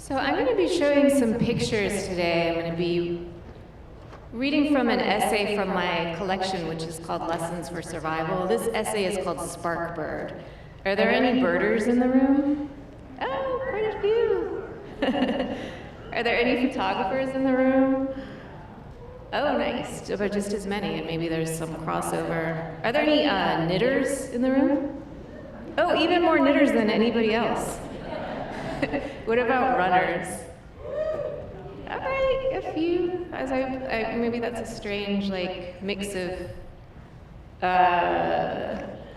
So I'm going to be showing some pictures today. I'm going to be reading from an essay from my collection, which is called Lessons for Survival. This essay is called Spark Bird. Are there any birders in the room? Oh, quite a few. Are there any photographers in the room? Oh, nice. But just as many, and maybe there's some crossover. Are there any knitters in the room? Oh, even more knitters than anybody else. What about runners? All right, a few. As maybe that's a strange mix of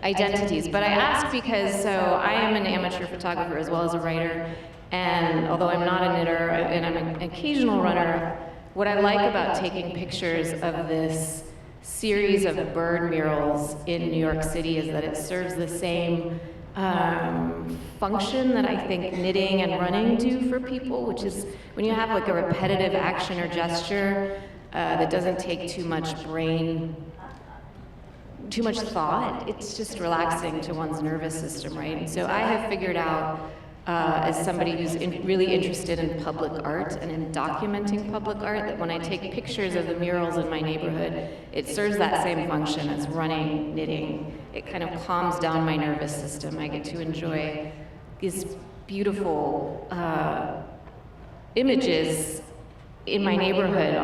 identities. But I ask because I am an amateur photographer as well as a writer, and although I'm not a knitter and I'm an occasional runner, what I like about taking pictures of this series of bird murals in New York City is that it serves the same function that I think knitting and running do for people, which is when you have a repetitive action or gesture that doesn't take too much thought, it's just relaxing to one's nervous system, right? And so I have figured out, as somebody who's really interested in public art and in documenting public art, that when I take pictures of the murals in my neighborhood, it serves that same function as running, knitting. It kind of calms down my nervous system. I get to enjoy these beautiful images in my neighborhood,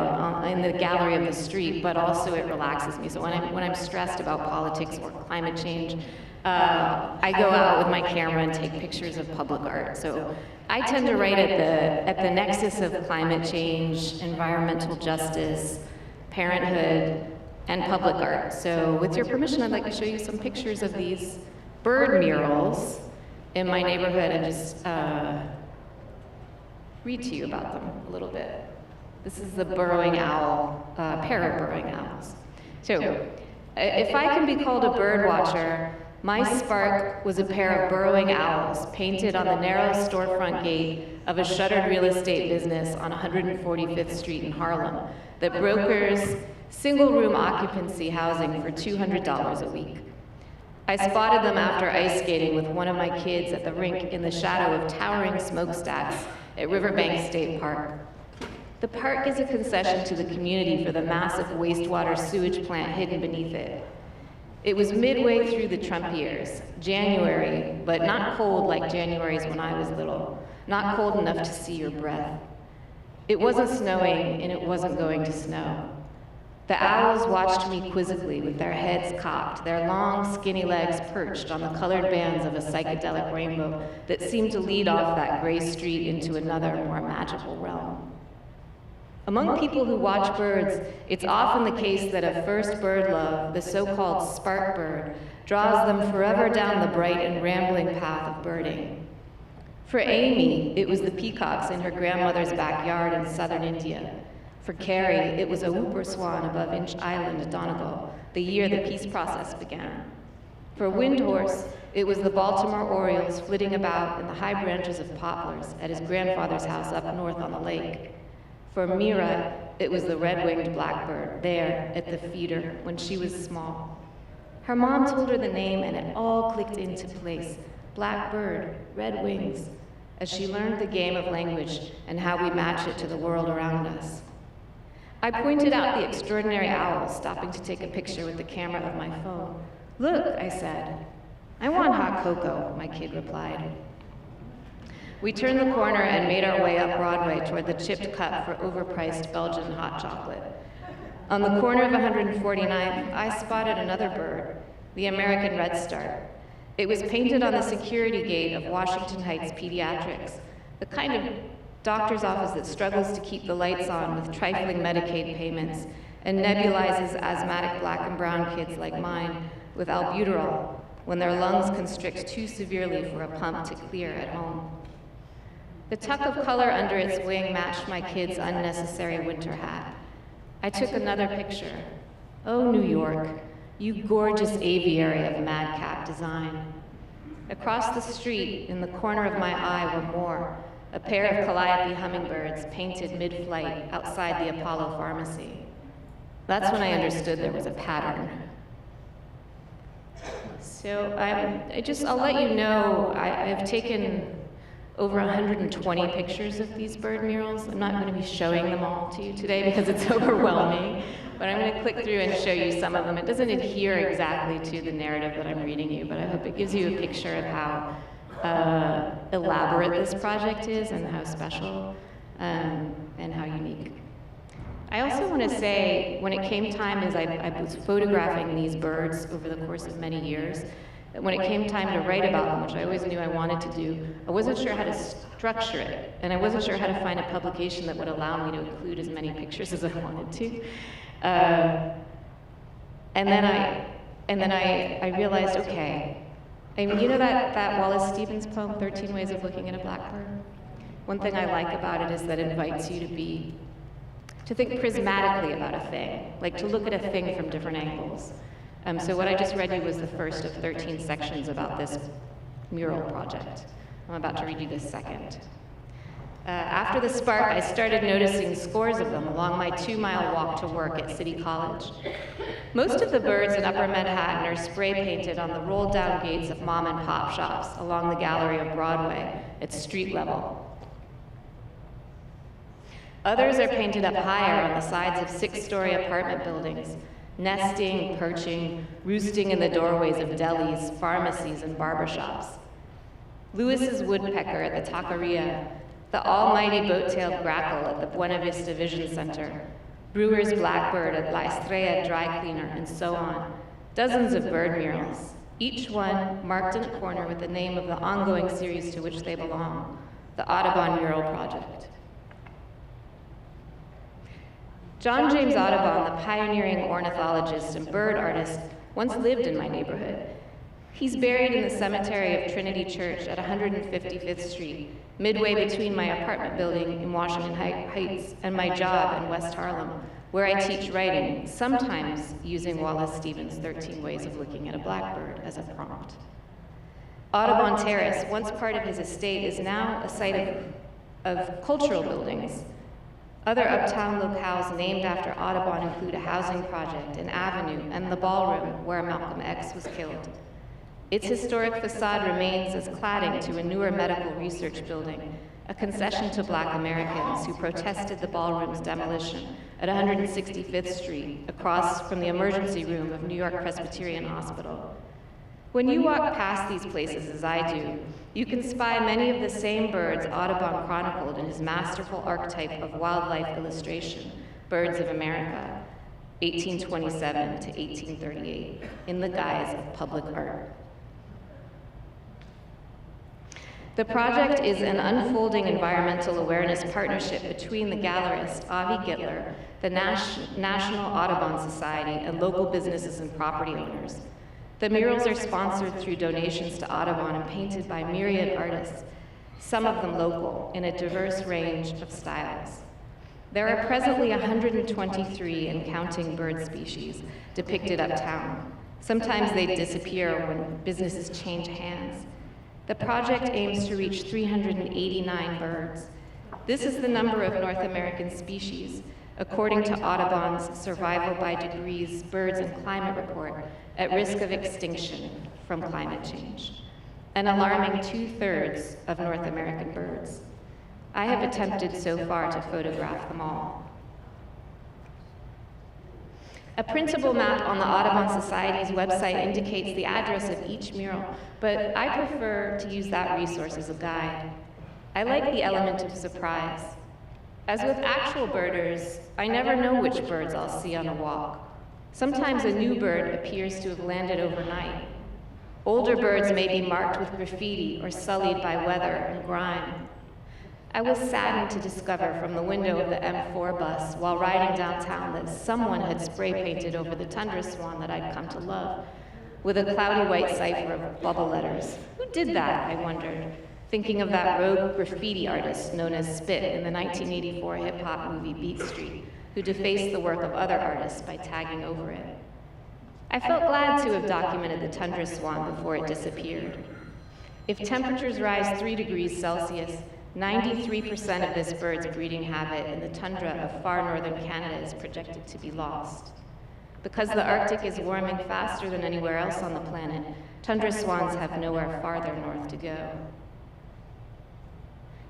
in the gallery of the street, but also it relaxes me. So when I'm stressed about politics or climate change, I go out with my camera and take pictures of public art. So I tend to write at the nexus of climate change, environmental justice, parenthood, and public art. So with your permission, I'd like to show you some pictures of these bird murals in my neighborhood and just read to you about them a little bit. This is the burrowing owl, pair of burrowing owls. So if I can be called a bird watcher, my spark was a pair of burrowing owls painted on the narrow storefront gate of a shuttered real estate business on 145th Street in Harlem that brokers single-room occupancy housing for $200 a week. I spotted them after ice skating with one of my kids at the rink in the shadow of towering smokestacks at Riverbank State Park. The park is a concession to the community for the massive wastewater sewage plant hidden beneath it. It was midway through the Trump years, January, but not cold like Januaries when I was little, not cold enough to see your breath. It wasn't snowing, and it wasn't going to snow. The owls watched me quizzically with their heads cocked, their long, skinny legs perched on the colored bands of a psychedelic rainbow that seemed to lead off that gray street into another, more magical realm. Among people who watch birds, it's often the case that a first bird love, the so-called spark bird, draws them forever down the bright and rambling path of birding. For Amy, it was the peacocks in her grandmother's backyard in southern India. For Carrie, it was a whooper swan above Inch Island, Donegal, the year the peace process began. For Windhorse, it was the Baltimore Orioles flitting about in the high branches of poplars at his grandfather's house up north on the lake. For Mira, it was the red-winged blackbird there at the feeder when she was small. Her mom told her the name and it all clicked into place. Blackbird, red wings, as she learned the game of language and how we match it to the world around us. I pointed out the extraordinary owl, stopping to take a picture with the camera of my phone. Look, I said. I want hot cocoa, my kid replied. We turned the corner and made our way up Broadway toward the chipped cup for overpriced Belgian hot chocolate. On the corner of 149th, I spotted another bird, the American redstart. It was painted on the security gate of Washington Heights Pediatrics, the kind of doctor's office that struggles to keep the lights on with trifling Medicaid payments and nebulizes asthmatic black and brown kids like mine with albuterol when their lungs constrict too severely for a pump to clear at home. The tuck of color under its wing matched my kid's unnecessary winter hat. I took another picture. Oh, New York, you gorgeous aviary of madcap design. Across the street, in the corner of my eye, were more, a pair of calliope hummingbirds painted mid-flight outside the Apollo Pharmacy. That's when I understood there was a pattern. So I'll let you know, I've taken over 120 pictures of these bird murals. I'm not going to be showing them all to you today because it's overwhelming, but I'm going to click through and show you some of them. It doesn't adhere exactly to the narrative that I'm reading you, but I hope it gives you a picture of how elaborate this project is and how special and how unique. I also want to say, when it came time, as I was photographing these birds over the course of many years, that when it came time to write about them, which I always knew I wanted to do, I wasn't sure how to structure it, and I wasn't sure how to find a publication that would allow me to include as many pictures as I wanted to. And then I realized, okay, you know that Wallace Stevens poem, 13 Ways of Looking at a Blackbird? One thing I like about it is that it invites you to think prismatically about a thing, like to look at a thing from different angles. So what I just read you was the first of 13 sections about this mural project. I'm about to read you the second. After the spark, I started noticing scores of them along my 2-mile walk to work at City College. Most of the birds in Upper Manhattan are spray painted on the rolled down gates of mom and pop shops along the gallery of Broadway at street level. Others are painted up higher on the sides of 6-story apartment buildings, nesting, perching, roosting in the doorways of delis, pharmacies, and barbershops. Lewis's woodpecker at the taqueria, the almighty boat-tailed grackle at the Buena Vista Vision Center, Brewer's blackbird at La Estrella dry cleaner, and so on. Dozens of bird murals, each one marked in a corner with the name of the ongoing series to which they belong, the Audubon Mural Project. John James Audubon, the pioneering ornithologist and bird artist, once lived in my neighborhood. He's buried in the cemetery of Trinity Church at 155th Street, midway between my apartment building in Washington Heights and my job in West Harlem, where I teach writing, sometimes using Wallace Stevens' 13 Ways of Looking at a Blackbird as a prompt. Audubon Terrace, once part of his estate, is now a site of cultural buildings. Other uptown locales named after Audubon include a housing project, an avenue, and the ballroom where Malcolm X was killed. Its historic facade remains as cladding to a newer medical research building, a concession to Black Americans who protested the ballroom's demolition at 165th Street, across from the emergency room of New York Presbyterian Hospital. When you walk past these places, as I do, you can spy many of the same birds Audubon chronicled in his masterful archetype of wildlife illustration, Birds of America, 1827 to 1838, in the guise of public art. The project is an unfolding environmental awareness partnership between the gallerist, Avi Gittler, the National Audubon Society, and local businesses and property owners. The murals are sponsored through donations to Audubon and painted by myriad artists, some of them local, in a diverse range of styles. There are presently 123 and counting bird species depicted uptown. Sometimes they disappear when businesses change hands. The project aims to reach 389 birds. This is the number of North American species, according to Audubon's Survival by Degrees Birds and Climate Report, at risk of extinction from climate change, an alarming 2/3 of North American birds. I have attempted so far to photograph them all. A printable map on the Audubon Society's website indicates the address of each mural, but I prefer to use that resource as a guide. I like the element of surprise. As with actual birders, I never know which birds I'll see on a walk. Sometimes a new bird appears to have landed overnight. Older birds may be marked with graffiti or sullied by weather and grime. I was saddened to discover from the window of the M4 bus while riding downtown that someone had spray painted over the tundra swan that I'd come to love, with a cloudy white cipher of bubble letters. Who did that, I wondered, thinking of that rogue graffiti artist known as Spit in the 1984 hip-hop movie Beat Street, who defaced the work of other artists by tagging over it. I felt glad to have documented the tundra swan before it disappeared. If temperatures rise 3 degrees Celsius, 93% of this bird's breeding habit in the tundra of far northern Canada is projected to be lost. Because the Arctic is warming faster than anywhere else on the planet, tundra swans have nowhere farther north to go.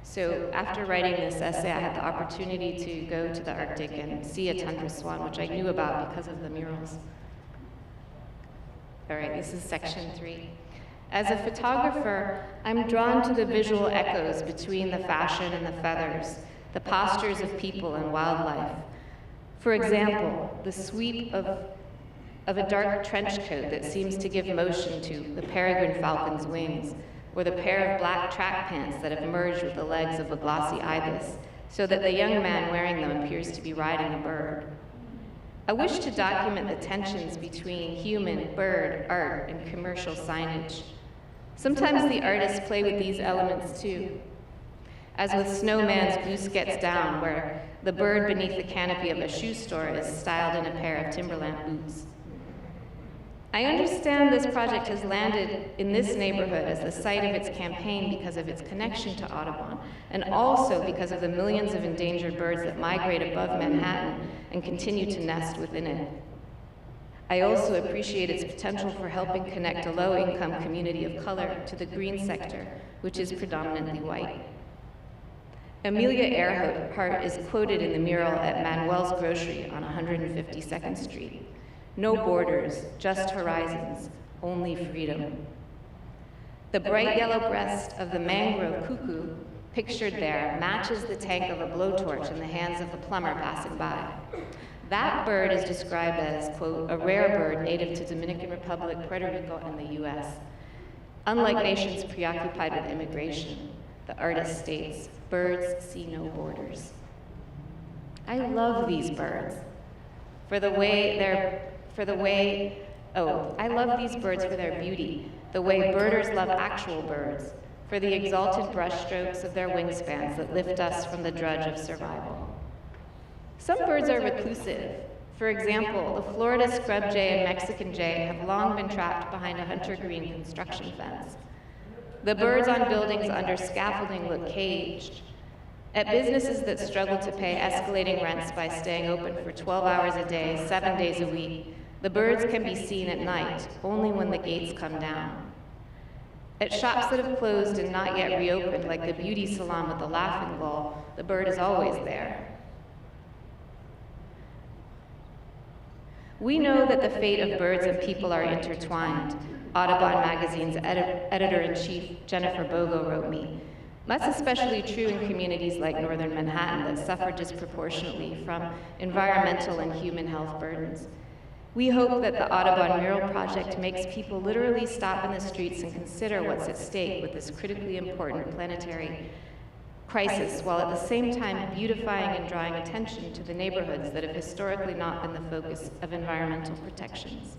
So after writing this essay, I had the opportunity to go to the Arctic and see a tundra swan, which I knew about because of the murals. All right, this is section 3. As a photographer, I'm drawn to the visual echoes between the fashion and the feathers, the postures of people and wildlife. For example, the sweep of a dark trench coat that seems to give motion to the peregrine falcon's wings, or the pair of black track pants that have merged with the legs of a glossy ibis, so that the young man wearing them appears to be riding a bird. I wish to document the tensions between human, bird, art, and commercial signage. Sometimes the artists play with these elements too, as with Snowman's Goose Gets Down, where the bird beneath the canopy of a shoe store is styled in a pair of Timberland boots. I understand this project has landed in this neighborhood as the site of its campaign because of its connection to Audubon, and also because of the millions of endangered birds that migrate above Manhattan and continue to nest within it. I also appreciate its potential for helping connect a low-income community of color to the green sector, which is predominantly white. Amelia Earhart is quoted in the mural at Manuel's Grocery on 152nd Street. No borders, just horizons, only freedom. The bright yellow breast of the mangrove cuckoo, pictured there, matches the tank of a blowtorch in the hands of the plumber passing by. That bird is described as, quote, a rare bird native to Dominican Republic, Puerto Rico, and the US. Unlike nations preoccupied with immigration, the artist states, birds see no borders. I love these birds for the way I love these birds for their beauty, the way birders love actual birds, for the exalted brushstrokes of their wingspans that lift us from the drudge of survival. Some birds are reclusive. For example, the Florida scrub jay and Mexican jay have long been trapped behind a hunter green construction fence. The birds on buildings under scaffolding look caged. At businesses that struggle to pay escalating rents by staying open for 12 hours a day, 7 days a week, the birds can be seen at night, only when the gates come down. At shops that have closed and not yet reopened, like the beauty salon with the laughing gull, the bird is always there. We know that the fate of birds and people are intertwined. Audubon magazine's editor-in-chief, Jennifer Bogo, wrote me. That's especially true in communities like northern Manhattan that suffer disproportionately from environmental and human health burdens. We hope that the Audubon Mural Project makes people literally stop in the streets and consider what's at stake with this critically important planetary crisis, while at the same time beautifying and drawing attention to the neighborhoods that have historically not been the focus of environmental protections.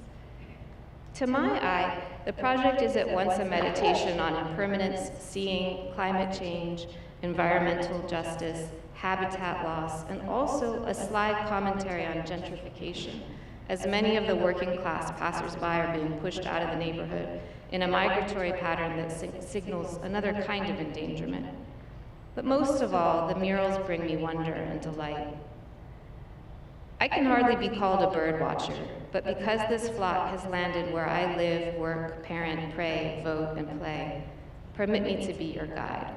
To my eye, the project is at once a meditation on impermanence, seeing, climate change, environmental justice, habitat loss, and also a sly commentary on gentrification, as many of the working class passersby are being pushed out of the neighborhood in a migratory pattern that signals another kind of endangerment. But most of all, the murals bring me wonder and delight. I can hardly be called a bird watcher, but because this flock has landed where I live, work, parent, pray, vote, and play, permit me to be your guide.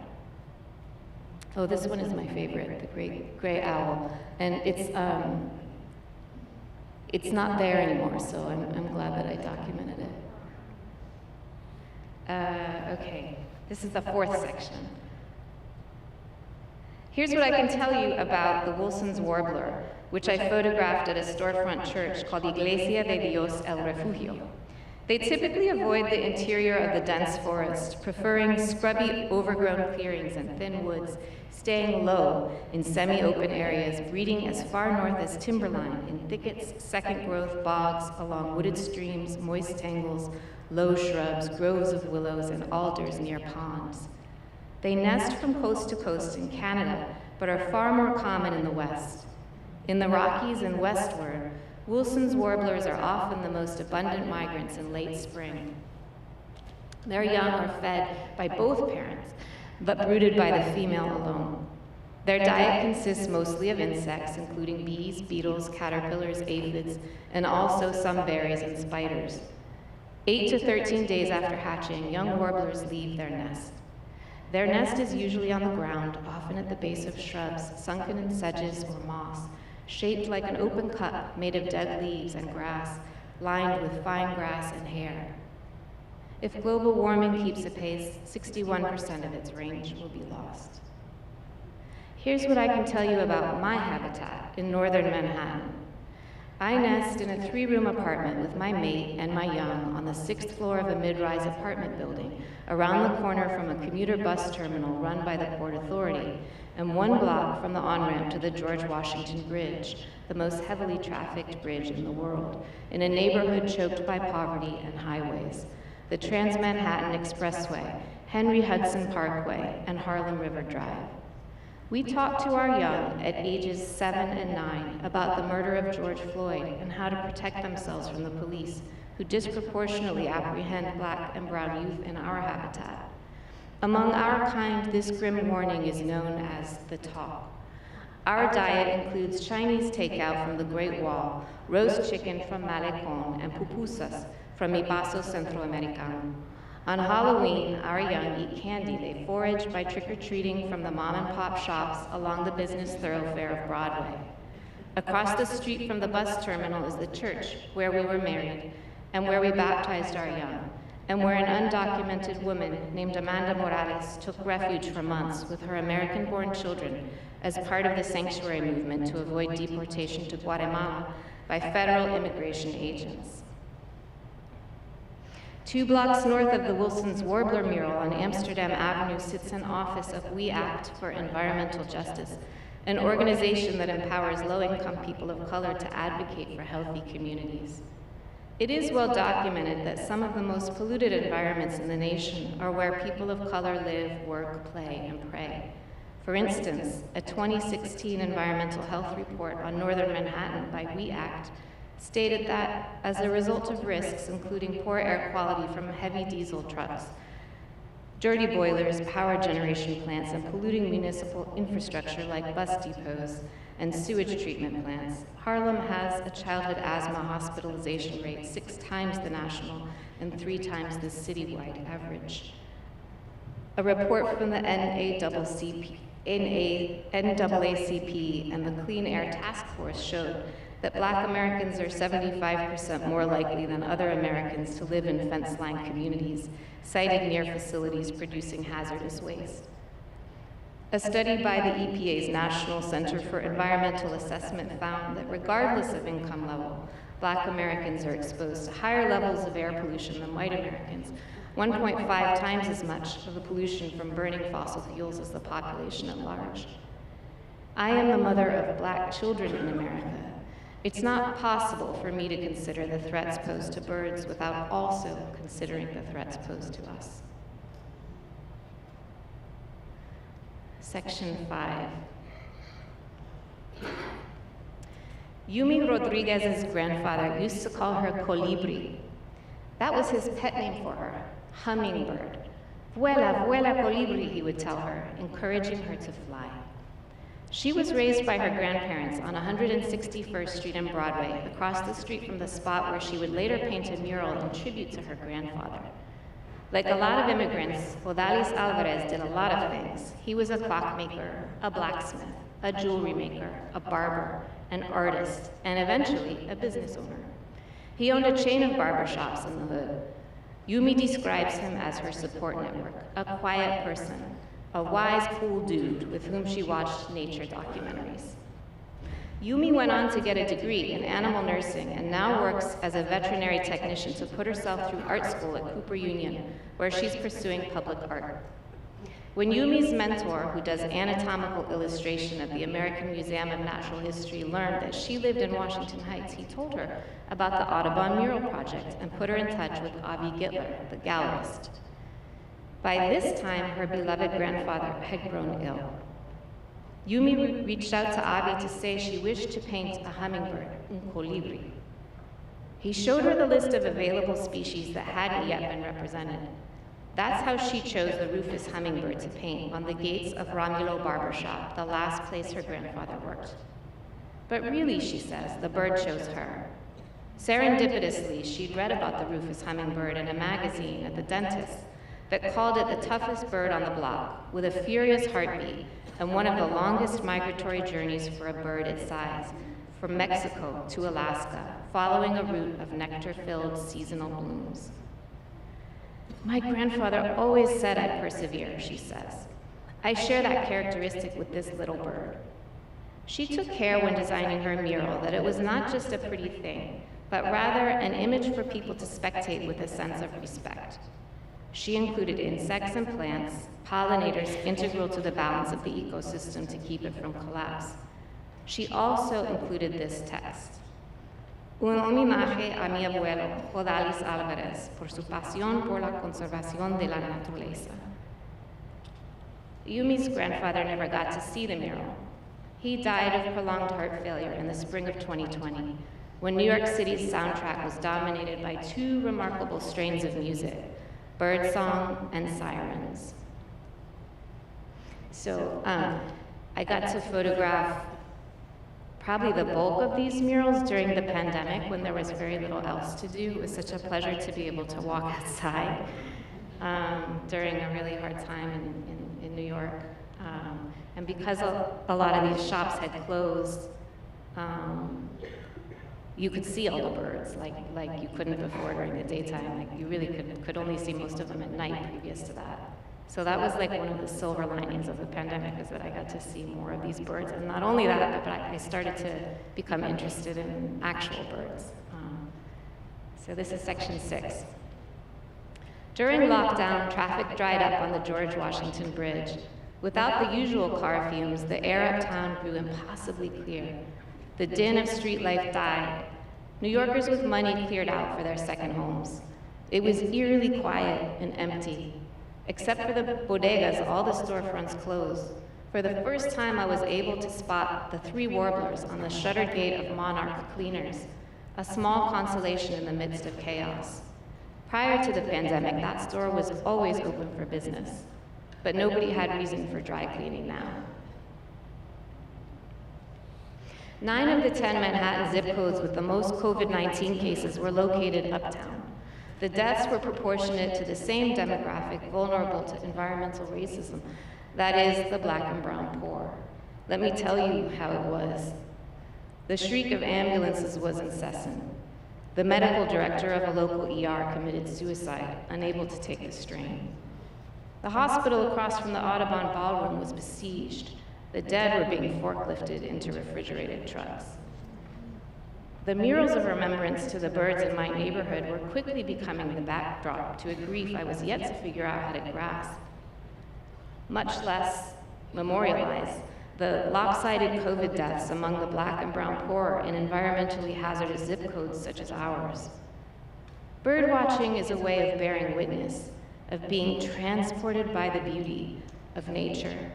Oh, this one is my favorite, the great gray owl, and it's not there anymore, so I'm glad that I documented it. Okay, this is the 4th section. Here's what I can tell you about the Wilson's warbler, which I photographed at a storefront church called Iglesia de Dios el Refugio. They typically avoid the interior of the dense forest, preferring scrubby, overgrown clearings and thin woods, staying low in semi-open areas, breeding as far north as timberline in thickets, second-growth bogs along wooded streams, moist tangles, low shrubs, groves of willows, and alders near ponds. They nest from coast to coast in Canada, but are far more common in the West. In the Rockies and westward, Wilson's warblers are often the most abundant migrants in late spring. Their young are fed by both parents, but brooded by the female alone. Their diet consists mostly of insects, including bees, beetles, caterpillars, aphids, and also some berries and spiders. 8 to 13 days after hatching, young warblers leave their nest. Their nest is usually on the ground, often at the base of shrubs, sunken in sedges or moss, shaped like an open cup made of dead leaves and grass, lined with fine grass and hair. If global warming keeps apace, 61% of its range will be lost. Here's what I can tell you about my habitat in northern Manhattan. I nest in a 3-room apartment with my mate and my young on the 6th floor of a mid-rise apartment building, around the corner from a commuter bus terminal run by the Port Authority, and 1 block from the on-ramp to the George Washington Bridge, the most heavily trafficked bridge in the world, in a neighborhood choked by poverty and highways, the Trans-Manhattan Expressway, Henry Hudson Parkway, and Harlem River Drive. We talked to our young at ages 7 and 9 about the murder of George Floyd and how to protect themselves from the police, who disproportionately apprehend Black and brown youth in our habitat. Among our kind, this grim warning is known as the talk. Our diet includes Chinese takeout from the Great Wall, roast chicken from Malecón, and pupusas from Mi Paso Centroamericano. On Halloween, our young eat candy. They forage by trick-or-treating from the mom-and-pop shops along the business thoroughfare of Broadway. Across the street from the bus terminal is the church where we were married and where we baptized our young, and where an undocumented woman named Amanda Morales took refuge for months with her American-born children as part of the sanctuary movement to avoid deportation to Guatemala by federal immigration agents. 2 blocks north of the Wilson's Warbler mural on Amsterdam Avenue sits an office of We Act for Environmental Justice, an organization that empowers low-income people of color to advocate for healthy communities. It is well documented that some of the most polluted environments in the nation are where people of color live, work, play, and pray. For instance, a 2016 environmental health report on northern Manhattan by We Act stated that, as a result of risks including poor air quality from heavy diesel trucks, dirty boilers, power generation plants, and polluting municipal infrastructure like bus depots and sewage treatment plants, Harlem has a childhood asthma hospitalization rate 6 times the national and 3 times the citywide average. A report from the NAACP and the Clean Air Task Force showed that Black Americans are 75% more likely than other Americans to live in fence-lined communities, sited near facilities producing hazardous waste. A study by the EPA's National Center for Environmental Assessment found that regardless of income level, Black Americans are exposed to higher levels of air pollution than white Americans, 1.5 times as much of the pollution from burning fossil fuels as the population at large. I am the mother of Black children in America. It's not possible for me to consider the threats posed to birds without also considering the threats posed to us. Section 5. Yumi Rodriguez's grandfather used to call her Colibri. That was his pet name for her, hummingbird. Vuela, vuela, colibri, he would tell her, encouraging her to fly. She was raised by her grandparents on 161st Street and Broadway, across the street from the spot where she would later paint a mural in tribute to her grandfather. Like a lot of immigrants, Odalis Alvarez did a lot of things. He was a clockmaker, a blacksmith, a jewelry maker, a barber, an artist, and eventually a business owner. He owned a chain of barbershops in the hood. Yumi describes him as her support network, a quiet person, a wise, cool dude with whom she watched nature documentaries. Yumi went on to get a degree in animal nursing and now works as a veterinary technician to put herself through art school at Cooper Union, where she's pursuing public art. When Yumi's mentor, who does anatomical illustration at the American Museum of Natural History, learned that she lived in Washington Heights, he told her about the Audubon Mural Project and put her in touch with Avi Gittler, the gallerist. By this time, her beloved grandfather had grown ill. Yumi reached out to Avi to say she wished to paint a hummingbird, un colibri. He showed her the list of available species that hadn't yet been represented. That's how she chose the rufous hummingbird to paint on the gates of Romulo Barbershop, the last place her grandfather worked. But really, she says, the bird chose her. Serendipitously, she'd read about the rufous hummingbird in a magazine at the dentist. that called it the toughest bird on the block, with a furious heartbeat and one of the longest migratory journeys for a bird its size, from Mexico to Alaska, following a route of nectar-filled seasonal blooms. My grandfather always said I'd persevere, she says. I share that characteristic with this little bird. She took care when designing her mural that it was not just a pretty thing, but rather an image for people to spectate with a sense of respect. She included insects and plants, pollinators integral to the balance of the ecosystem to keep it from collapse. She also included this text. Un homenaje a mi abuelo, Jodalis Álvarez, por su pasión por la conservación de la naturaleza. Yumi's grandfather never got to see the mural. He died of prolonged heart failure in the spring of 2020, when New York City's soundtrack was dominated by two remarkable strains of music, birdsong and sirens. So I got to photograph probably the bulk of these murals during the pandemic when there was very little else to do. It was such a pleasure to be able to walk outside during a really hard time in New York. And because a lot of these shops had closed, you could see all the birds like you couldn't before during the daytime. Like you really could only see most of them at night previous to that. So that was like one of the silver linings of the pandemic, is that I got to see more of these birds. And not only that, but I started to become interested in actual birds. So this is section 6. During lockdown, traffic dried up on the George Washington Bridge. Without the usual car fumes, the air uptown grew impossibly clear. The din of street life died. New Yorkers with money cleared out for their second homes. It was eerily quiet and empty. Except for the bodegas, all the storefronts closed. For the first time, I was able to spot the 3 warblers on the shuttered gate of Monarch Cleaners, a small consolation in the midst of chaos. Prior to the pandemic, that store was always open for business, but nobody had reason for dry cleaning now. 9 of the 10 Manhattan zip codes with the most COVID-19 cases were located uptown. The deaths were proportionate to the same demographic vulnerable to environmental racism, that is, the black and brown poor. Let me tell you how it was. The shriek of ambulances was incessant. The medical director of a local ER committed suicide, unable to take the strain. The hospital across from the Audubon Ballroom was besieged. The dead were being forklifted into refrigerated trucks. The murals of remembrance to the birds in my neighborhood were quickly becoming the backdrop to a grief I was yet to figure out how to grasp, much less memorialize the lopsided COVID deaths among the black and brown poor in environmentally hazardous zip codes such as ours. Birdwatching is a way of bearing witness, of being transported by the beauty of nature.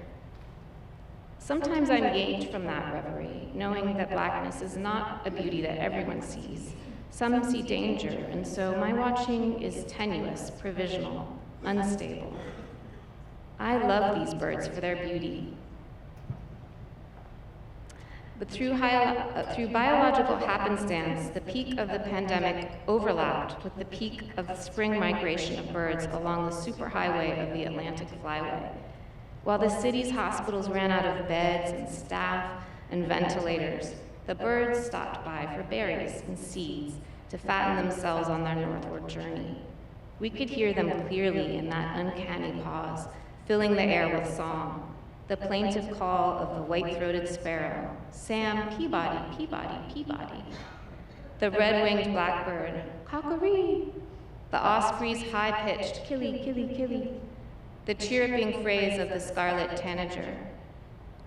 Sometimes I'm gained from that reverie, knowing that blackness is not a beauty that everyone sees. Some see danger, and so my watching is tenuous, provisional, unstable. I love these birds for their beauty. But through biological happenstance, the peak of the pandemic overlapped with the peak of the spring migration of birds along the superhighway of the Atlantic Flyway. While the city's hospitals ran out of beds and staff and ventilators, the birds stopped by for berries and seeds to fatten themselves on their northward journey. We could hear them clearly in that uncanny pause, filling the air with song. The plaintive call of the white-throated sparrow, Sam Peabody, Peabody, Peabody. The red-winged blackbird, cockaree. The osprey's high-pitched, killy, killy, killy. The chirruping phrase of the scarlet tanager,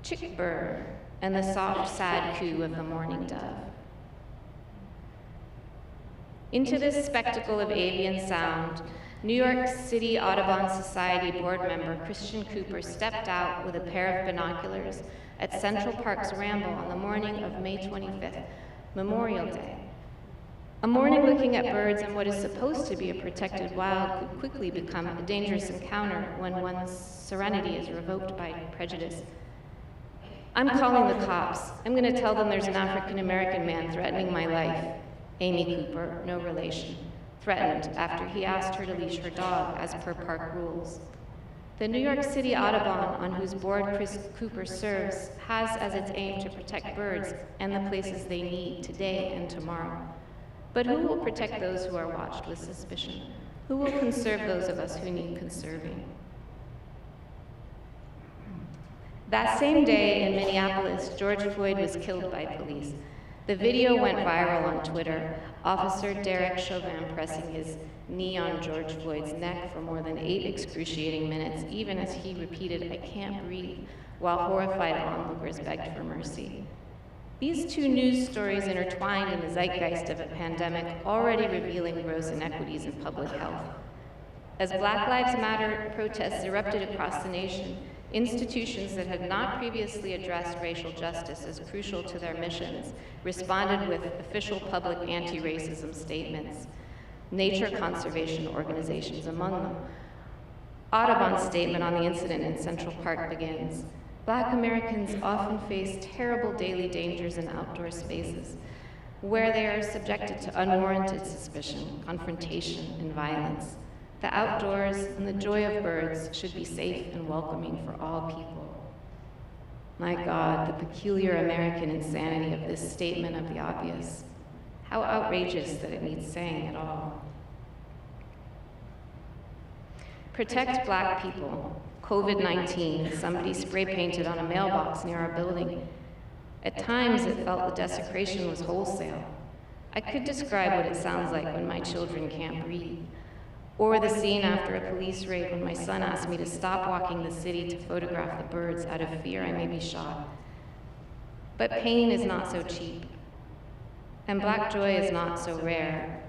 chickbird, and the soft, sad coo of the mourning dove. Into this spectacle of avian sound, New York City Audubon Society board member Christian Cooper stepped out with a pair of binoculars at Central Park's Ramble on the morning of May 25th, Memorial Day. A morning looking at birds in what is supposed to be a protected wild could quickly become a dangerous encounter when one's serenity is revoked by prejudice. I'm calling the cops. I'm going to tell them there's an African-American man threatening my life. Amy Cooper, no relation, threatened after he asked her to leash her dog as per park rules. The New York City Audubon, on whose board Chris Cooper serves, has as its aim to protect birds and the places they need today and tomorrow. But who will protect those who are watched with suspicion? Who will conserve those of us who need conserving? That same day in Minneapolis, George Floyd was killed by police. The video went viral on Twitter. Officer Derek Chauvin pressing his knee on George Floyd's neck for more than 8 excruciating minutes, even as he repeated, "I can't breathe," while horrified onlookers begged for mercy. These two news stories intertwined in the zeitgeist of a pandemic already revealing gross inequities in public health. As Black Lives Matter protests erupted across the nation, institutions that had not previously addressed racial justice as crucial to their missions responded with official public anti-racism statements, nature conservation organizations among them. Audubon's statement on the incident in Central Park begins, "Black Americans often face terrible daily dangers in outdoor spaces, where they are subjected to unwarranted suspicion, confrontation, and violence. The outdoors and the joy of birds should be safe and welcoming for all people." My God, the peculiar American insanity of this statement of the obvious. How outrageous that it needs saying at all. Protect Black people. COVID-19, somebody spray painted on a mailbox near our building. At times, it felt the desecration was wholesale. I could describe what it sounds like when my children can't breathe. Or the scene after a police raid when my son asked me to stop walking the city to photograph the birds out of fear I may be shot. But pain is not so cheap, and Black joy is not so rare.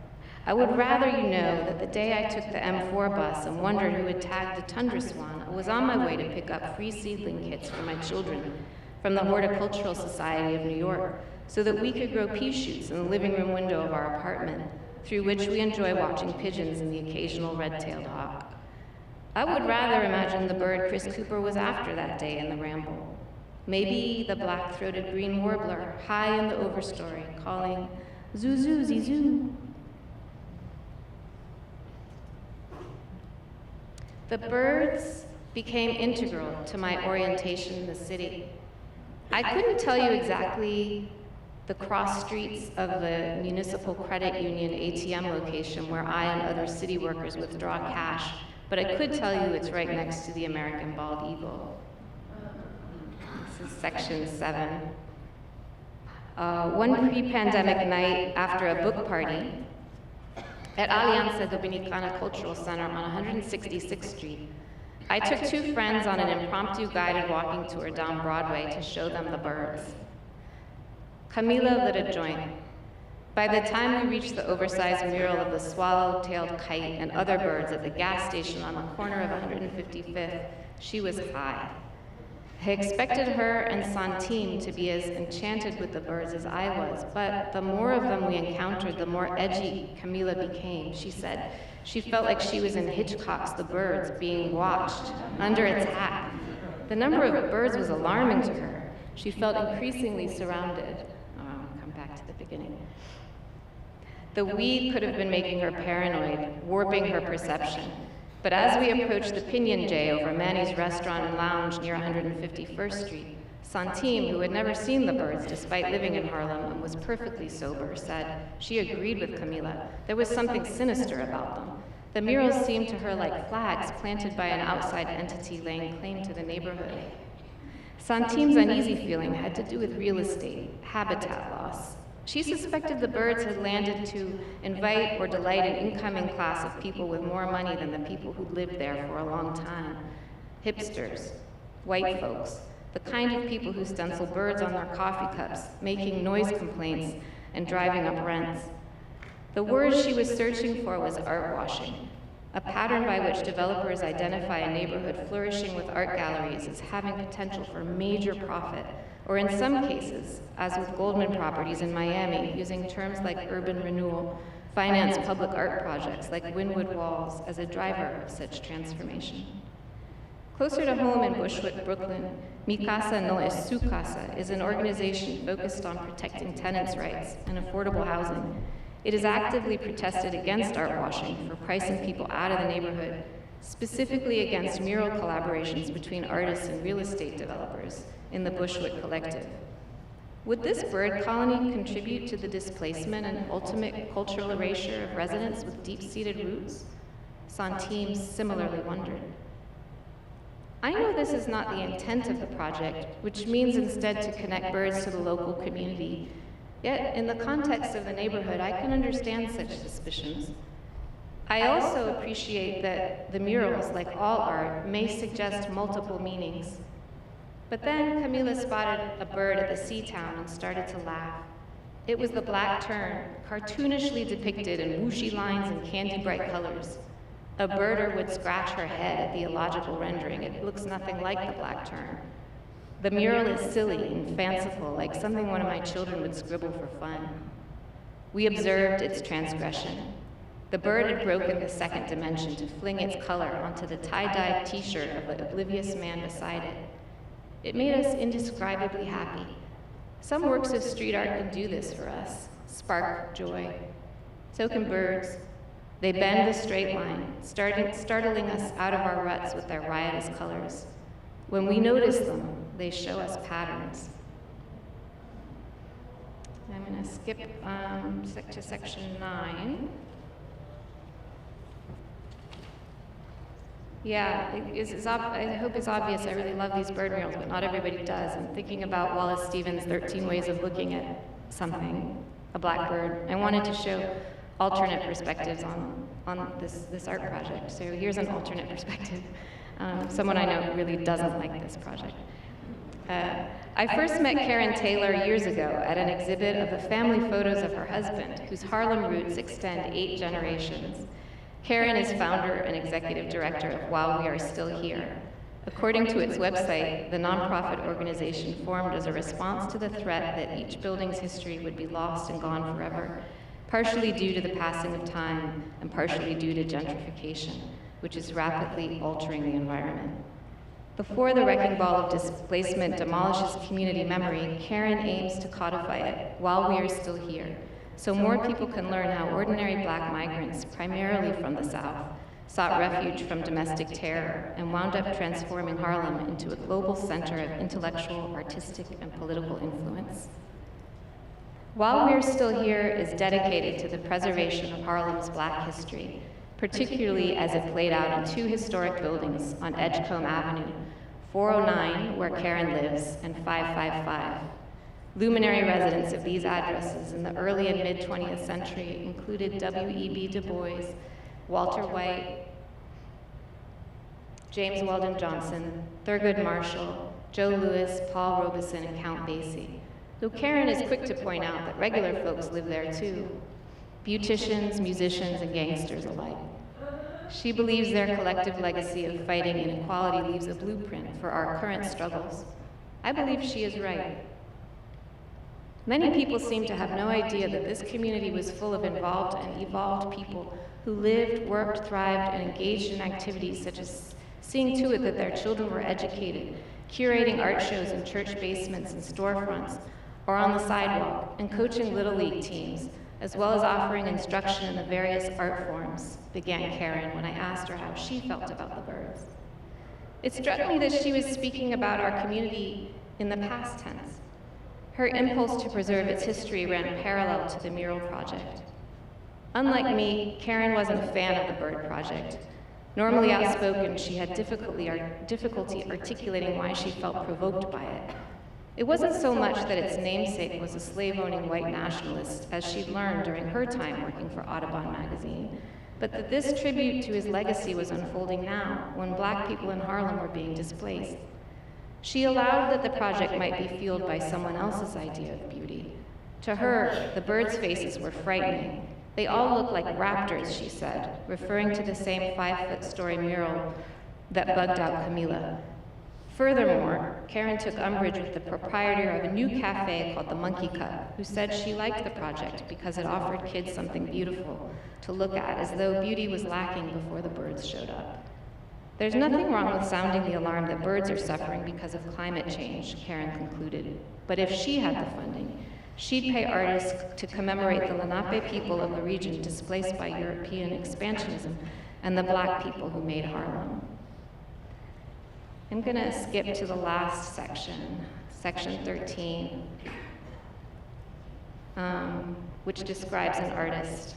I would rather you know that the day I took the M4 bus and wondered who had tagged the tundra swan, I was on my way to pick up free seedling kits for my children from the Horticultural Society of New York so that we could grow pea shoots in the living room window of our apartment, through which we enjoy watching pigeons and the occasional red-tailed hawk. I would rather imagine the bird Chris Cooper was after that day in the ramble. Maybe the black-throated green warbler high in the overstory calling, "Zoo, zoo, zee, zoo." The birds became integral to my orientation in the city. I couldn't tell you exactly the cross streets of the Municipal Credit Union ATM location where I and other city workers withdraw cash, but I could tell you it's right next to the American bald eagle. This is section 7. One pre-pandemic night after a book party at Alianza Dominicana Cultural Center on 166th Street, I took 2 friends on an impromptu guided walking tour down Broadway to show them the birds. Camila lit a joint. By the time we reached the oversized mural of the swallow-tailed kite and other birds at the gas station on the corner of 155th, she was high. I expected her and Santine to be as enchanted with the birds as I was, but the more of them we encountered, the more edgy Camila became. She said she felt like she was in Hitchcock's The Birds, being watched, under attack. The number of birds was alarming to her. She felt increasingly surrounded. Come back to the beginning. The weed could have been making her paranoid, warping her perception. But as we approached the Pinion J over Manny's restaurant and lounge near 151st Street, Santine, who had never seen the birds despite living in Harlem and was perfectly sober, said she agreed with Camila. There was something sinister about them. The murals seemed to her like flags planted by an outside entity laying claim to the neighborhood. Santine's uneasy feeling had to do with real estate, habitat loss. She suspected the birds had landed to invite or delight an incoming class of people with more money than the people who'd lived there for a long time. Hipsters, white folks, the kind of people who stencil birds on their coffee cups, making noise complaints and driving up rents. The word she was searching for was art washing, a pattern by which developers identify a neighborhood flourishing with art galleries as having potential for major profit, or in some cases, as with Goldman Properties in Miami, using terms like urban renewal, finance public art projects like Wynwood Walls as a driver of such transformation. Closer to home in Bushwick, Brooklyn, Mi Casa No Es Su Casa is an organization focused on protecting tenants' rights and affordable housing. It has actively protested against art washing for pricing people out of the neighborhood, specifically against mural collaborations between artists and real estate developers in the Bushwick Collective. Would this bird colony contribute to the displacement and ultimate cultural erasure of residents with deep-seated roots? Santim similarly wondered. I know this is not the intent of the project, which means instead to connect birds to the local community. Yet, in the context of the neighborhood, I can understand such suspicions. I also appreciate that the murals, like all art, may suggest multiple meanings. But then Camila spotted a bird at the sea town and started to laugh. It was the black tern, cartoonishly depicted in whooshy lines and candy-bright colors. A birder would scratch her head at the illogical rendering. It looks nothing like the black tern. The mural is silly and fanciful, like something one of my children would scribble for fun. We observed its transgression. The bird had broken the second dimension to fling its color onto the tie-dyed t-shirt of the oblivious man beside it. It made us indescribably happy. Some works of street art can do this for us, spark joy. So can birds. They bend the straight line, startling us out of our ruts with their riotous colors. When we notice them, they show us patterns. I'm going to skip to section 9. Yeah, I hope it's obvious. I really love these bird murals, but not everybody does. I'm thinking about Wallace Stevens' 13 Ways of Looking at Something, a blackbird. I wanted to show alternate perspectives on this art project. So here's an alternate perspective. Someone I know really doesn't like this project. I first met Karen Taylor years ago at an exhibit of the family photos of her husband, whose Harlem roots extend 8 generations. Karen is founder and executive director of While We Are Still Here. According to its website, the nonprofit organization formed as a response to the threat that each building's history would be lost and gone forever, partially due to the passing of time and partially due to gentrification, which is rapidly altering the environment. Before the wrecking ball of displacement demolishes community memory, Karen aims to codify it while we are still here, so more people can learn how ordinary black migrants, primarily from the South, sought refuge from domestic terror and wound up transforming Harlem into a global center of intellectual, artistic, and political influence. While We Are Still Here is dedicated to the preservation of Harlem's black history, particularly as it played out in 2 historic buildings on Edgecombe Avenue, 409, where Karen lives, and 555. Luminary residents of these addresses in the early and mid-20th century included W.E.B. Du Bois, Walter White, James Weldon Johnson, Thurgood Marshall, Joe Louis, Paul Robeson, and Count Basie. Though Karen is quick to point out that regular folks live there too, beauticians, musicians, and gangsters alike. She believes their collective legacy of fighting inequality leaves a blueprint for our current struggles. I believe she is right. Many people seem to have no idea that this community was full of involved and evolved people who lived, worked, thrived, and engaged in activities such as seeing to it that their children were educated, curating art shows in church basements and storefronts, or on the sidewalk, and coaching Little League teams, as well as offering instruction in the various art forms, began Karen when I asked her how she felt about the birds. It struck me that she was speaking about our community in the past tense. Her impulse to preserve its history ran parallel to the mural project. Unlike me, Karen wasn't a fan of the bird project. Normally outspoken, she had difficulty articulating why she felt provoked by it. It wasn't so much that its namesake was a slave-owning white nationalist, as she'd learned during her time working for Audubon magazine, but that this tribute to his legacy was unfolding now, when black people in Harlem were being displaced. She allowed that the project might be fueled by someone else's idea of beauty. To her, the birds' faces were frightening. They all looked like raptors, she said, referring to the same 5-foot-story mural that bugged out Camila. Furthermore, Karen took umbrage with the proprietor of a new cafe called the Monkey Cut, who said she liked the project because it offered kids something beautiful to look at, as though beauty was lacking before the birds showed up. There's nothing wrong with sounding the alarm that birds are suffering because of climate change, Karen concluded. But if she had the funding, She'd pay artists to commemorate the Lenape people of the region displaced by European expansionism and the Black people who made Harlem. I'm gonna skip to the last section, section 13, which describes an artist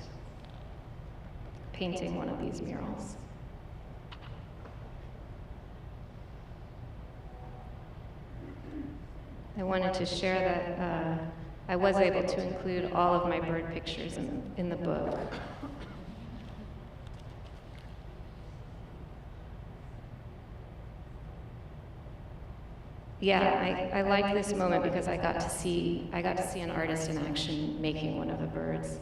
painting one of these murals. I wanted to share that I was able to include all of my bird pictures in the book. Yeah, I like this moment because I got to see an artist in action making one of the birds.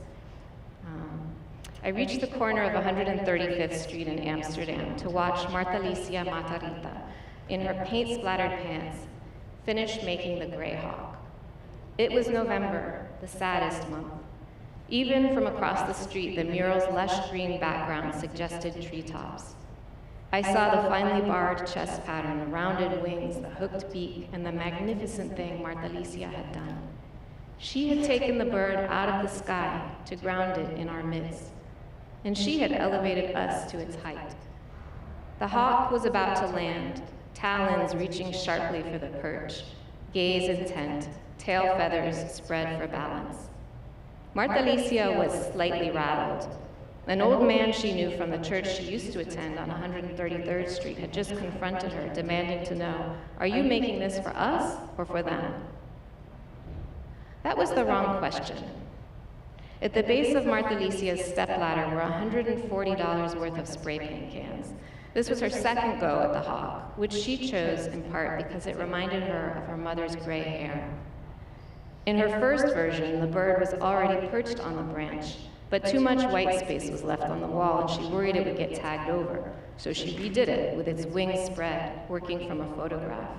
I reached the corner of 135th Street in Amsterdam to watch Marta Alicia Matarrita, in her paint-splattered pants, finish making the gray hawk. It was November, the saddest month. Even from across the street, the mural's lush green background suggested treetops. I saw the finely barred chest pattern, the rounded wings, the hooked beak, and the magnificent thing Marta Alicia had done. She had taken the bird out of the sky to ground it in our midst, and she had elevated us to its height. The hawk was about to land, talons reaching sharply for the perch, gaze intent, tail feathers spread for balance. Marta Alicia was slightly rattled. An old man she knew from the church she used to attend on 133rd Street had just confronted her, demanding to know, "Are you making this for us or for them?" That was the wrong question. At the base of Marta Alicia's stepladder were $140 worth of spray paint cans. This was her second go at the hawk, which she chose in part because it reminded her of her mother's gray hair. In her first version, the bird was already perched on the branch, but too much white space was left on the wall and she worried it would get tagged over, so she redid it with its wings spread, working from a photograph.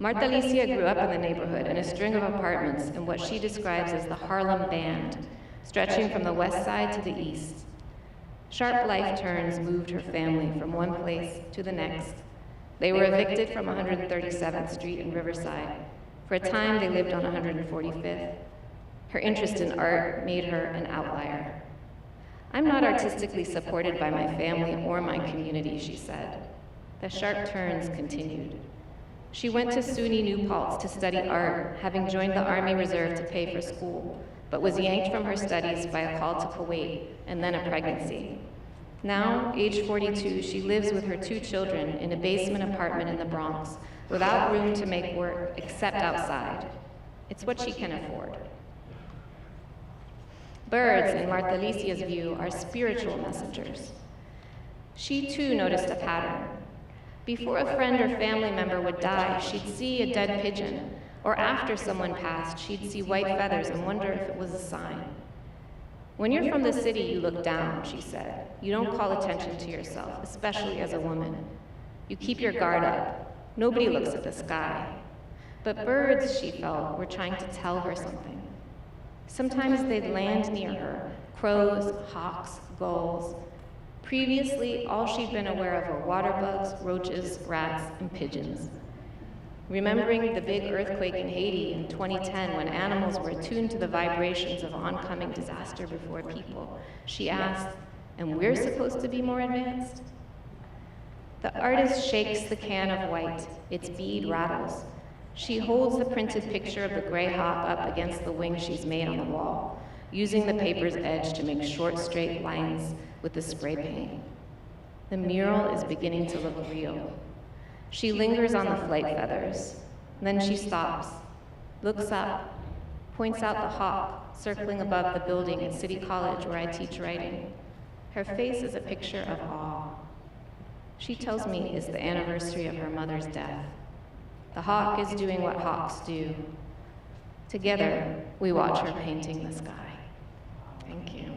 Marta Alicia grew up in the neighborhood in a string of apartments in what she describes as the Harlem Band, stretching from the west side to the east. Sharp life turns moved her family from one place to the next. They were evicted from 137th Street in Riverside. For a time, they lived on 145th. Her interest in art made her an outlier. "I'm not artistically supported by my family or my community," she said. The sharp turns continued. She went to SUNY New Paltz to study art, having joined the Army Reserve to pay for school, but was yanked from her studies by a call to Kuwait and then a pregnancy. Now, age 42, she lives with her 2 children in a basement apartment in the Bronx, without room to make work except outside. It's what she can afford. Birds, in Marta Alicia's view, are spiritual messengers. She too noticed a pattern. Before a friend or family member would die, she'd see a dead pigeon, or after someone passed, she'd see white feathers and wonder if it was a sign. "When you're from the city, you look down," she said. "You don't call attention to yourself, especially as a woman. You keep your guard up. Nobody looks at the sky." But birds, she felt, were trying to tell her something. Sometimes they'd land near her, crows, hawks, gulls. Previously, all she'd been aware of were water bugs, roaches, rats, and pigeons. Remembering the big earthquake in Haiti in 2010 when animals were attuned to the vibrations of oncoming disaster before people, she asked, "And we're supposed to be more advanced?" The artist shakes the can of white. Its bead rattles. She holds the printed picture of the gray hawk up against the wing she's made on the wall, using the paper's edge to make short, straight lines with the spray paint. The mural is beginning to look real. She lingers on the flight feathers. Then she stops, looks up, points out the hawk circling above the building at City College where I teach writing. Her face is a picture of awe. She tells me it's the anniversary of her mother's death. The hawk is doing what hawks do. Together, we watch her painting the sky. Thank you.